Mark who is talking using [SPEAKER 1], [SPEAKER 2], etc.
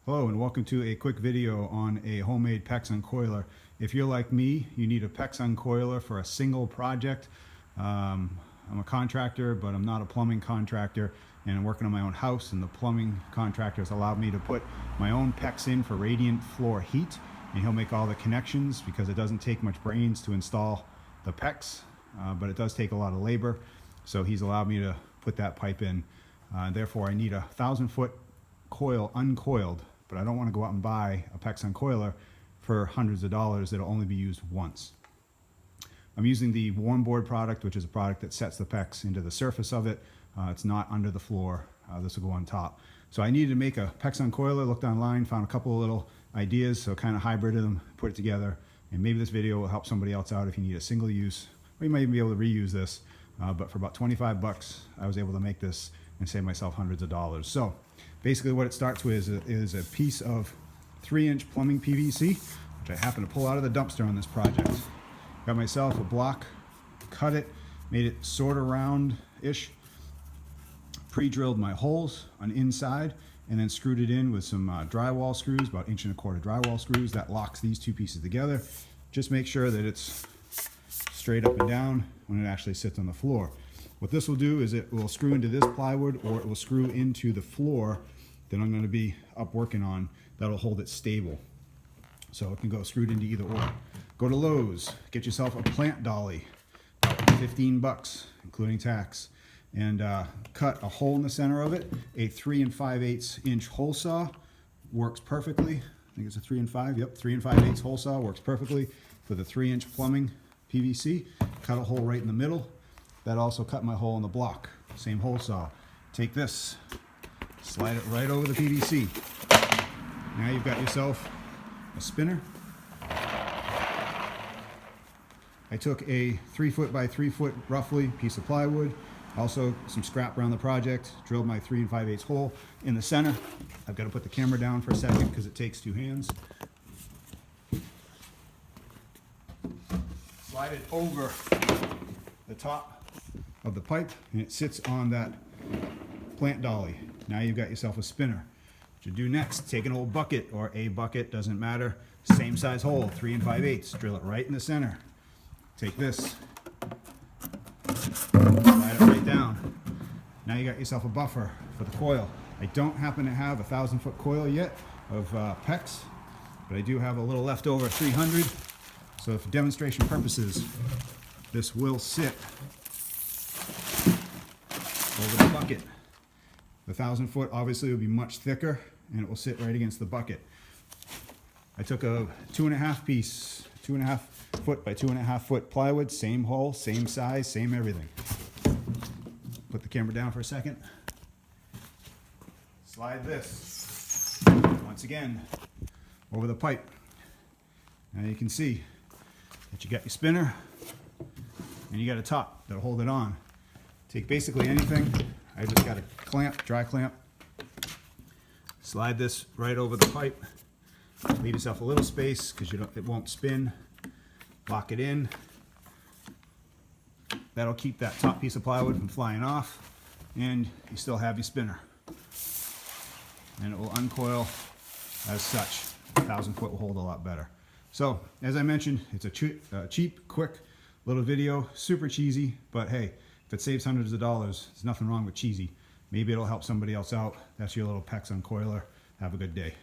[SPEAKER 1] Hello and welcome to a quick video on a homemade Pex Uncoiler. If you're like me, you need a Pex Uncoiler for a single project. I'm a contractor, but I'm not a plumbing contractor, and I'm working on my own house, and the plumbing contractors allowed me to put my own Pex in for radiant floor heat, and he'll make all the connections because it doesn't take much brains to install the Pex, but it does take a lot of labor. So he's allowed me to put that pipe in. Therefore, I need a 1,000-foot coil uncoiled, but I don't want to go out and buy a Pex Uncoiler for hundreds of dollars that'll only be used once. I'm using the warm board product, which is a product that sets the Pex into the surface of it. It's not under the floor. This will go on top. So I needed to make a Pex Uncoiler, looked online, found a couple of little ideas, so kind of hybrided them, put it together, and maybe this video will help somebody else out if you need a single use, or you might even be able to reuse this. But for about 25 bucks, I was able to make this and save myself hundreds of dollars. So basically what it starts with is a piece of 3-inch plumbing PVC, which I happen to pull out of the dumpster on this project. Got myself a block, cut it, made it sort of round-ish, pre-drilled my holes on inside, and then screwed it in with some drywall screws, about 1.25 inch drywall screws. That locks these two pieces together. Just make sure that it's straight up and down when it actually sits on the floor. What this will do is it will screw into this plywood, or it will screw into the floor that I'm going to be up working on. That'll hold it stable. So it can go screwed into either or. Go to Lowe's, get yourself a plant dolly, about 15 bucks, including tax, and cut a hole in the center of it. A 3 5/8 inch hole saw works perfectly. I think it's a 3 5, yep, 3 5/8 hole saw works perfectly for the 3-inch plumbing PVC. Cut a hole right in the middle. That also cut my hole in the block. Same hole saw. Take this, slide it right over the PVC. Now you've got yourself a spinner. I took a 3 foot by 3 foot roughly piece of plywood, also some scrap around the project, drilled my 3 5/8 hole in the center. I've got to put the camera down for a second because it takes 2 hands. Slide it over the top of the pipe, and it sits on that plant dolly. Now you've got yourself a spinner. What you do next, take an old bucket or a bucket, doesn't matter, same size hole, 3 5/8, drill it right in the center. Take this, slide it right down. Now you got yourself a buffer for the coil. I don't happen to have a 1,000-foot coil yet of Pex, but I do have a little leftover 300. So for demonstration purposes, this will sit over the bucket. The 1,000-foot obviously will be much thicker, and it will sit right against the bucket. I took a 2.5 foot by 2.5 foot plywood, same hole, same size, same everything. Put the camera down for a second. Slide this once again over the pipe. Now you can see that you got your spinner and you got a top that'll hold it on. Take basically anything. I just got a clamp, dry clamp. Slide this right over the pipe. Leave yourself a little space because it won't spin. Lock it in. That'll keep that top piece of plywood from flying off, and you still have your spinner. And it will uncoil as such. 1,000-foot will hold a lot better. So, as I mentioned, it's a cheap, quick little video, super cheesy, but hey, if it saves hundreds of dollars, there's nothing wrong with cheesy. Maybe it'll help somebody else out. That's your little Pex Uncoiler. Have a good day.